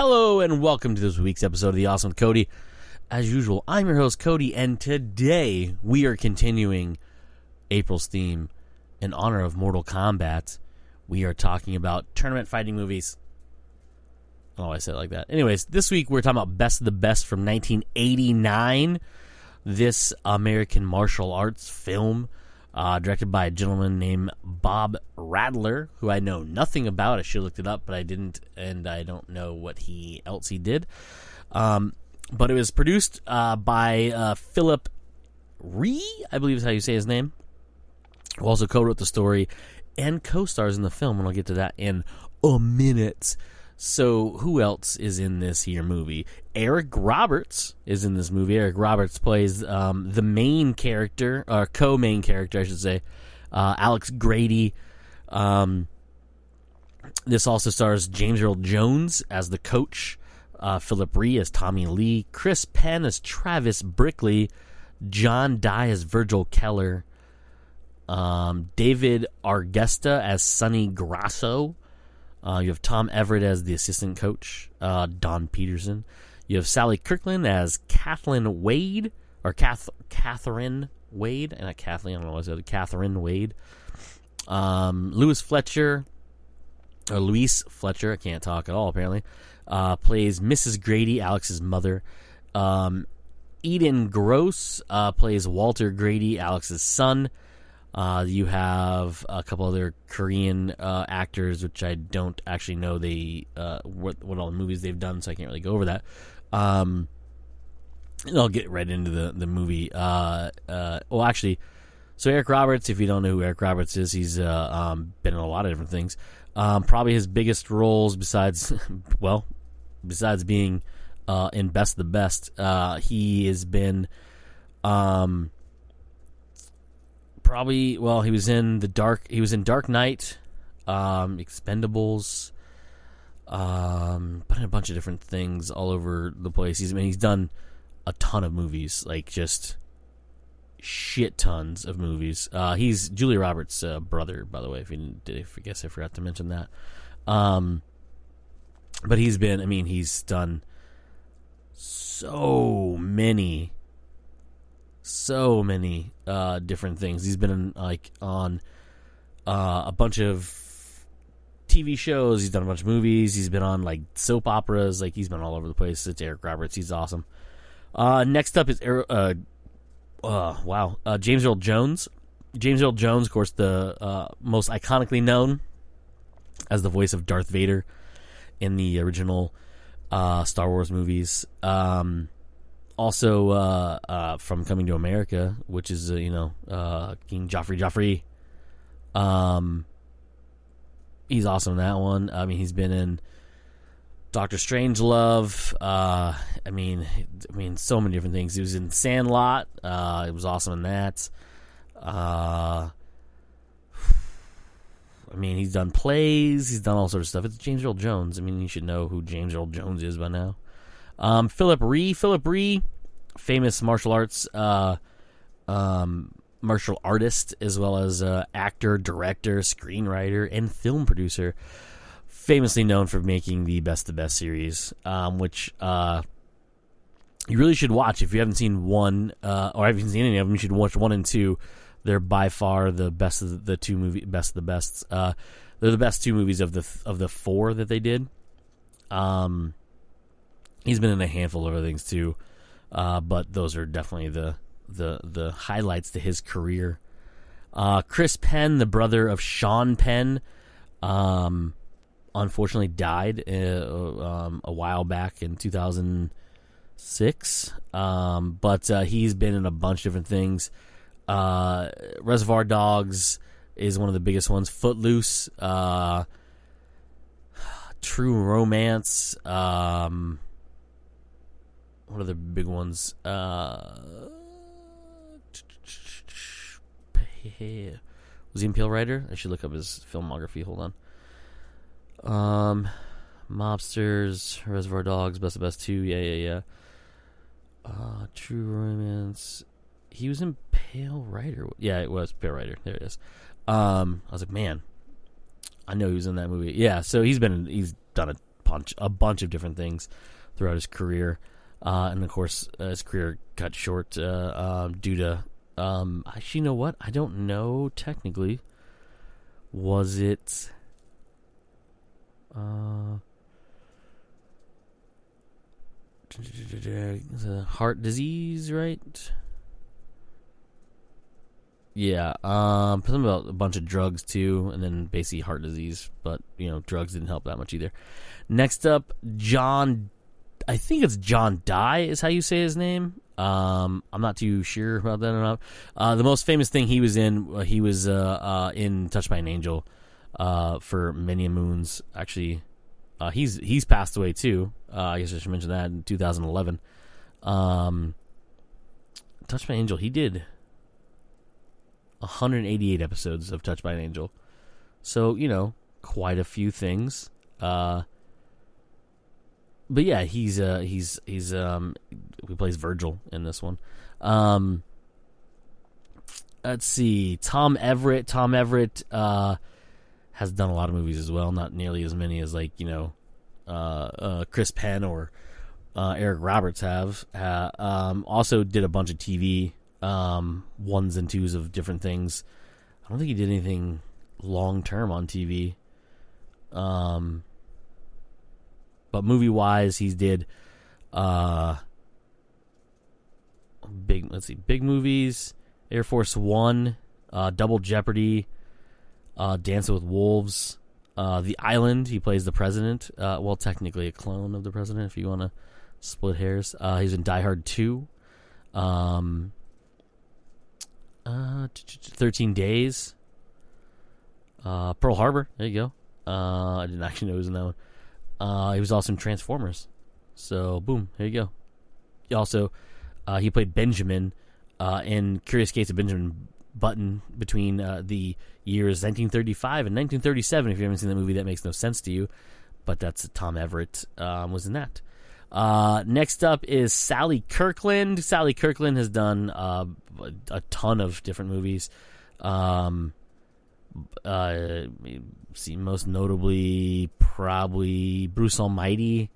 Hello and welcome to this week's episode of The Awesome with Cody. As usual, I'm your host Cody, and today we are continuing April's theme in honor of Mortal Kombat. We are talking about tournament fighting movies. Oh, I said it like that. Anyways, this week we're talking about Best of the Best from 1989. This American martial arts film, directed by a gentleman named Bob Radler, who I know nothing about. I should have looked it up, but I didn't, and I don't know what else he did. But it was produced by Philip Ree, I believe is how you say his name, who also co-wrote the story and co-stars in the film, and I'll get to that in a minute. So who else is in this here movie? Eric Roberts is in this movie. Eric Roberts plays the main character, or co-main character, I should say, Alex Grady. This also stars James Earl Jones as the coach, Philip Ree as Tommy Lee, Chris Penn as Travis Brickley, John Dye as Virgil Keller, David Argusta as Sonny Grasso. You have Tom Everett as the assistant coach, Don Peterson. You have Sally Kirkland as Kathleen Wade, or Catherine Wade, and not Kathleen, I don't know what I said, Catherine Wade. Luis Fletcher, I can't talk at all apparently, plays Mrs. Grady, Alex's mother. Eden Gross plays Walter Grady, Alex's son. You have a couple other Korean actors, which I don't actually know what all the movies they've done, so I can't really go over that. And I'll get right into the movie. Well, actually, so Eric Roberts, if you don't know who Eric Roberts is, he's been in a lot of different things. Probably his biggest roles besides being in Best of the Best, he has been... he was in Dark Knight, Expendables, but in a bunch of different things all over the place. He's done a ton of movies, like just shit tons of movies. He's Julia Roberts' brother, by the way. I guess I forgot to mention that. But he's done so many different things. He's been on a bunch of TV shows. He's done a bunch of movies. He's been on soap operas. He's been all over the place. It's Eric Roberts. He's awesome. Next up is James Earl Jones. James Earl Jones, of course, the most iconically known as the voice of Darth Vader in the original Star Wars movies. Also, from Coming to America, which is, King Joffrey. He's awesome in that one. He's been in Doctor Strangelove. So many different things. He was in Sandlot. He was awesome in that. He's done plays. He's done all sorts of stuff. It's James Earl Jones. You should know who James Earl Jones is by now. Philip Ree, famous martial arts martial artist, as well as actor, director, screenwriter, and film producer. Famously known for making the Best of the Best series, which you really should watch. If you haven't seen one, or haven't seen any of them, you should watch 1 and 2. They're by far the best of the two movie, best of the bests. They're the best two movies of the 4 that they did. He's been in a handful of other things too, but those are definitely the highlights to his career. Chris Penn, the brother of Sean Penn, unfortunately died a while back in 2006. But he's been in a bunch of different things. Reservoir Dogs is one of the biggest ones. Footloose, True Romance. What are the big ones? Was he in Pale Rider? I should look up his filmography. Hold on. Mobsters, Reservoir Dogs, Best of Best 2. Yeah. True Romance. He was in Pale Rider. Yeah, it was Pale Rider. There it is. I was like, man, I know he was in that movie. Yeah, so he's done a a bunch of different things throughout his career, and of course his career cut short due to. Actually, you know what? I don't know technically. Was it? Heart disease, right? Yeah, something about a bunch of drugs too, and then basically heart disease. But drugs didn't help that much either. Next up, John. I think it's John Dye is how you say his name. I'm not too sure about that or not. The most famous thing he was in, he was in Touched by an Angel for many moons. Actually, he's passed away too. I guess I should mention that in 2011. Touched by an Angel, he did 188 episodes of Touched by an Angel. So, quite a few things. But yeah, he plays Virgil in this one. Let's see, Tom Everett. Tom Everett has done a lot of movies as well, not nearly as many as Chris Penn or Eric Roberts have. Also did a bunch of TV. Ones and twos of different things. I don't think he did anything long term on TV. But movie wise, he's did big movies: Air Force One, Double Jeopardy, Dancing with Wolves, The Island. He plays the president. Well, technically a clone of the president, if you want to split hairs. He's in Die Hard 2. 13 Days, Pearl Harbor. There you go. I didn't actually know he was in that one. He was also in Transformers. So boom, there you go. He also he played Benjamin in Curious Case of Benjamin Button between the years 1935 and 1937. If you haven't seen that movie, that makes no sense to you, but that's Tom Everett was in that. Next up is Sally Kirkland. Sally Kirkland has done a ton of different movies. See, most notably, probably Bruce Almighty.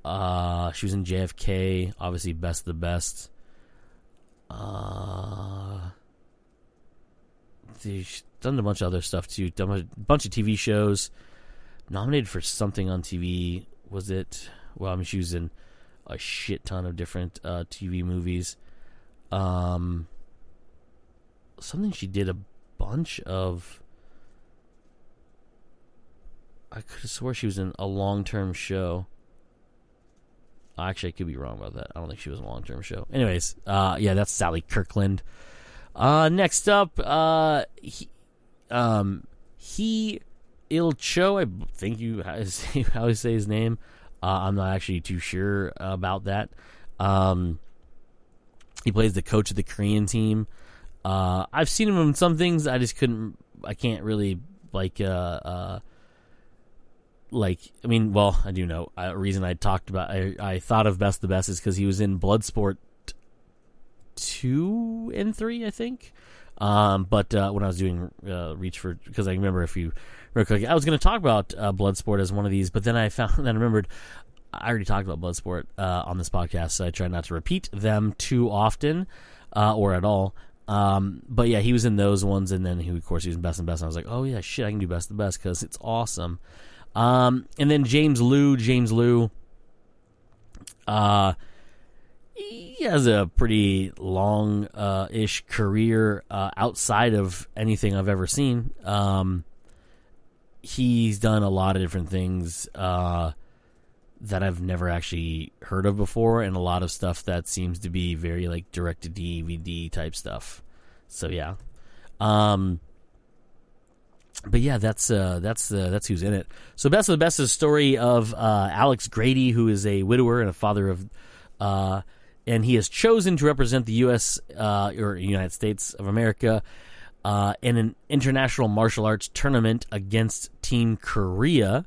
She was in JFK, obviously Best of the Best. She's done a bunch of other stuff too. Done a bunch of TV shows. Nominated for something on TV. Was it? Well, I mean, she was in a shit ton of different TV movies. Something she did a bunch of. I could have swore she was in a long-term show. Actually, I could be wrong about that. I don't think she was in a long-term show. Anyways, yeah, that's Sally Kirkland. Next up, He Il Cho. I think you how you say his name. I'm not actually too sure about that. He plays the coach of the Korean team. I've seen him in some things. I can't really I do know. A reason I thought of Best the Best is because he was in Bloodsport 2 and 3, I think. But when I was doing reach for, because I remember I was going to talk about Bloodsport as one of these, but then I remembered I already talked about Bloodsport on this podcast, so I try not to repeat them too often or at all. But yeah, he was in those ones, and then he was in Best and Best, and I was like, oh yeah, shit, I can do Best the Best because it's awesome. And then James Liu, he has a pretty long ish career outside of anything I've ever seen. He's done a lot of different things that I've never actually heard of before, and a lot of stuff that seems to be very like direct to DVD type stuff. So yeah. But yeah, that's who's in it. So Best of the Best is a story of Alex Grady, who is a widower and a father of, and he has chosen to represent the U.S. Or United States of America in an international martial arts tournament against Team Korea.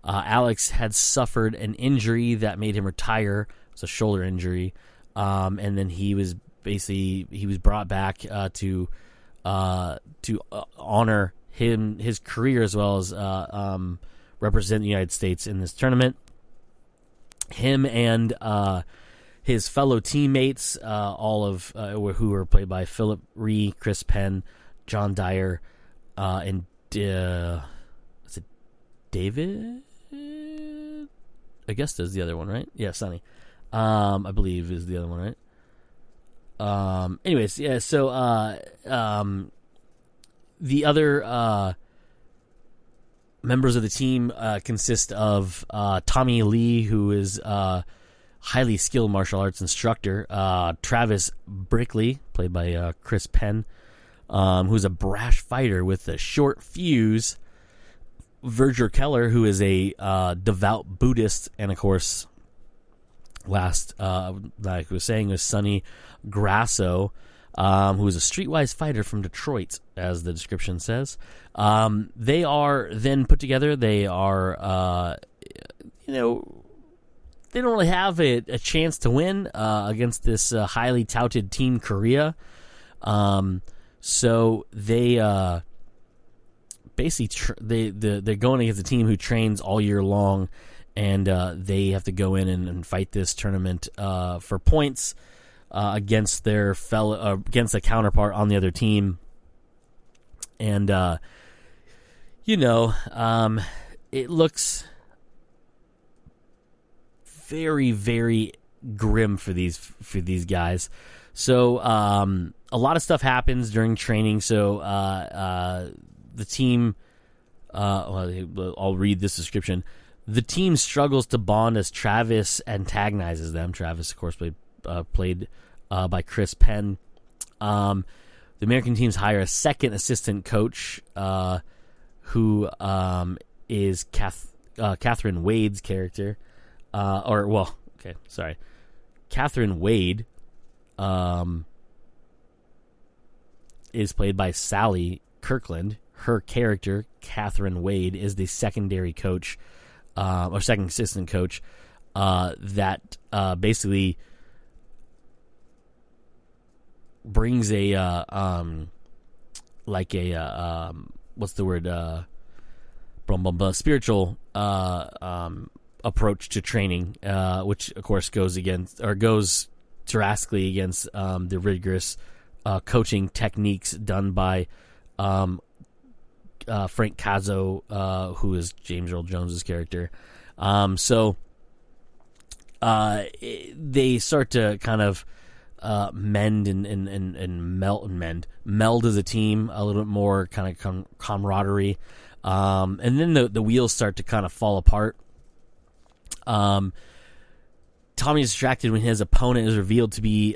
Alex had suffered an injury that made him retire. It was a shoulder injury, and then he was brought back to honor his career as well as represent the United States in this tournament. Him and his fellow teammates, all of who were played by Philip Rhee, Chris Penn, John Dyer, and is it David? I guess that's the other one, right? Yeah, Sonny. I believe is the other one, right? Anyways, yeah. So the other members of the team consist of Tommy Lee, who is highly skilled martial arts instructor, Travis Brickley, played by Chris Penn, who's a brash fighter with a short fuse, Virger Keller, who is a devout Buddhist, and of course, last, like I was saying, was Sonny Grasso, who is a streetwise fighter from Detroit, as the description says. They are then put together. They are, they don't really have a chance to win against this highly touted Team Korea. So they basically they're going against a team who trains all year long, and they have to go in and fight this tournament for points against their against a counterpart on the other team. And it looks very, very grim for these guys. So a lot of stuff happens during training. So the team, I'll read this description. The team struggles to bond as Travis antagonizes them. Travis, of course, played by Chris Penn. The American teams hire a second assistant coach, who is Catherine Wade's character. Catherine Wade is played by Sally Kirkland. Her character, Catherine Wade, is the secondary coach, or second assistant coach, that basically brings a spiritual approach to training, which of course goes drastically against the rigorous coaching techniques done by Frank Cazzo, who is James Earl Jones's character. So they start to kind of mend and meld as a team, a little bit more kind of camaraderie, and then the wheels start to kind of fall apart. Tommy is distracted when his opponent is revealed to be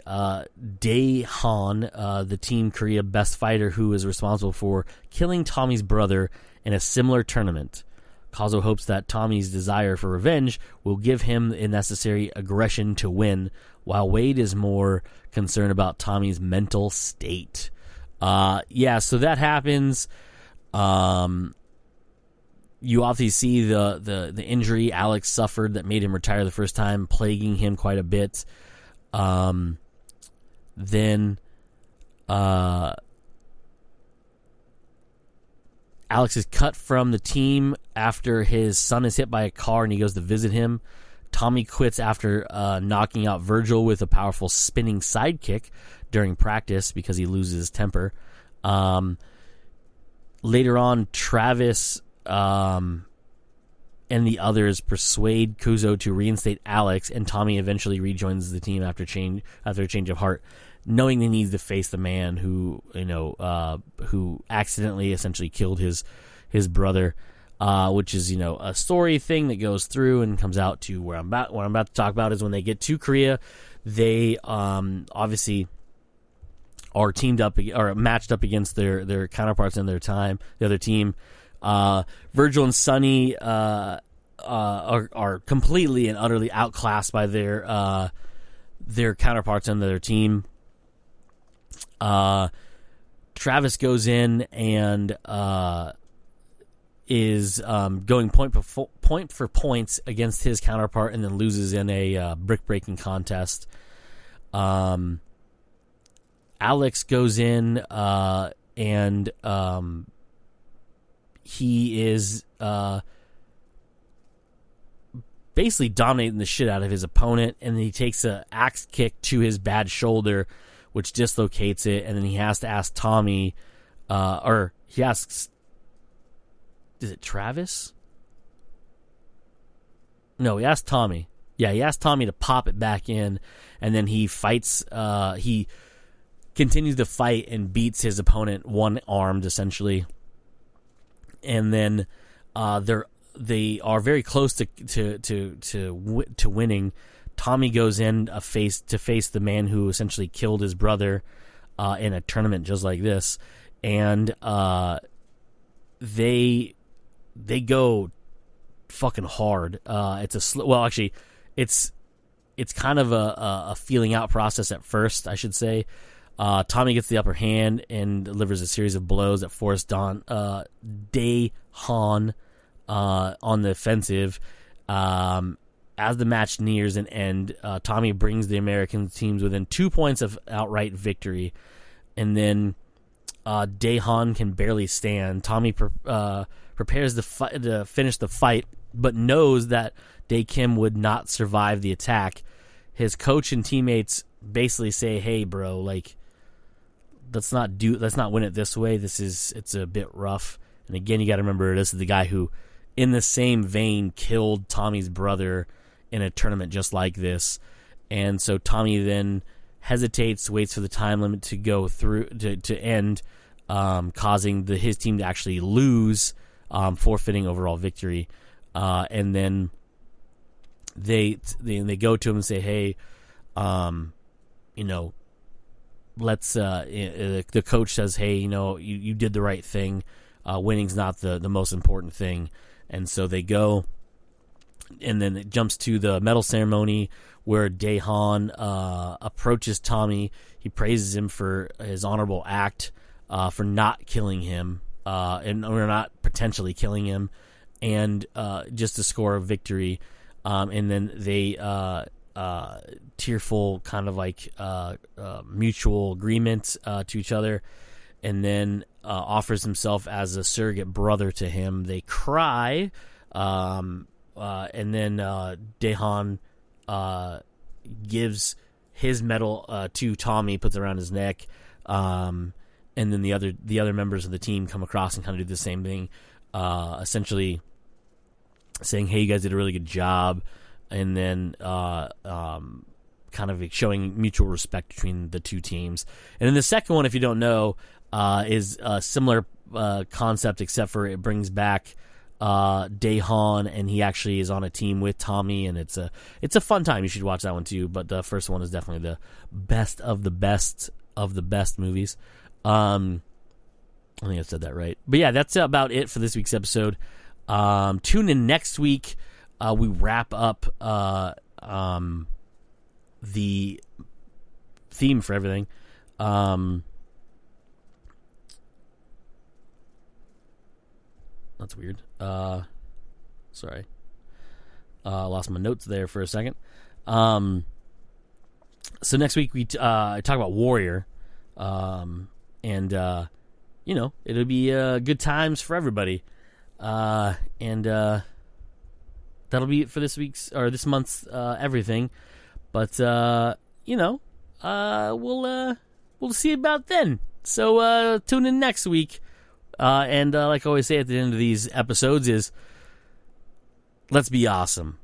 Dae Han, the Team Korea best fighter who is responsible for killing Tommy's brother in a similar tournament. Kazo hopes that Tommy's desire for revenge will give him the necessary aggression to win, while Wade is more concerned about Tommy's mental state. So that happens. You obviously see the injury Alex suffered that made him retire the first time, plaguing him quite a bit. Then Alex is cut from the team after his son is hit by a car and he goes to visit him. Tommy quits after knocking out Virgil with a powerful spinning sidekick during practice because he loses his temper. Later on, Travis and the others persuade Kuzo to reinstate Alex, and Tommy eventually rejoins the team after a change of heart, knowing he needs to face the man who accidentally essentially killed his brother, which is a story thing that goes through and comes out to where I'm about to talk about is when they get to Korea, they obviously are teamed up or matched up against their counterparts in the other team. Virgil and Sonny are completely and utterly outclassed by their counterparts on their team. Travis goes in and is going point for points against his counterpart, and then loses in a brick breaking contest. Alex goes in and he is basically dominating the shit out of his opponent, and then he takes a axe kick to his bad shoulder, which dislocates it, and then he has to ask Tommy, or he asks, is it Travis? No, he asked Tommy. Yeah, he asked Tommy to pop it back in, and then he fights, he continues to fight and beats his opponent one-armed, essentially. And then they are very close to winning. Tommy goes in to face the man who essentially killed his brother in a tournament just like this, and they go fucking hard. It's kind of a feeling out process at first, I should say. Tommy gets the upper hand and delivers a series of blows that force Dae Han on the offensive. As the match nears an end, Tommy brings the American teams within 2 points of outright victory, and then Dae Han can barely stand. Tommy prepares to finish the fight, but knows that Dae Kim would not survive the attack. His coach and teammates basically say, "Hey, bro, like, let's not win it this way. It's a bit rough." And again, you got to remember, this is the guy who, in the same vein, killed Tommy's brother in a tournament just like this. And so Tommy then hesitates, waits for the time limit to go through to end, causing his team to actually lose, forfeiting overall victory. And then they go to him and say, "Hey, let's." The coach says, "Hey, you did the right thing. Winning's not the most important thing." And so they go, and then it jumps to the medal ceremony where Dae Han approaches Tommy. He praises him for his honorable act, for not killing him, or not potentially killing him, and just to score a victory. And then they tearful kind of like mutual agreement to each other, and then offers himself as a surrogate brother to him. They cry, and then Dae Han gives his medal to Tommy, puts it around his neck, and then the other members of the team come across and kind of do the same thing, essentially saying, "Hey, you guys did a really good job," and then kind of showing mutual respect between the two teams. And then the second one, if you don't know, is a similar concept, except for it brings back Dae Han, and he actually is on a team with Tommy, and it's a fun time. You should watch that one too. But the first one is definitely the best of the best movies. I think I said that right. But yeah, that's about it for this week's episode. Tune in next week. We wrap up the theme for everything. That's weird. Sorry. Lost my notes there for a second. So next week we talk about Warrior. And it'll be good times for everybody. And that'll be it for this month's everything. But we'll see about then. So tune in next week. And like I always say at the end of these episodes is, let's be awesome.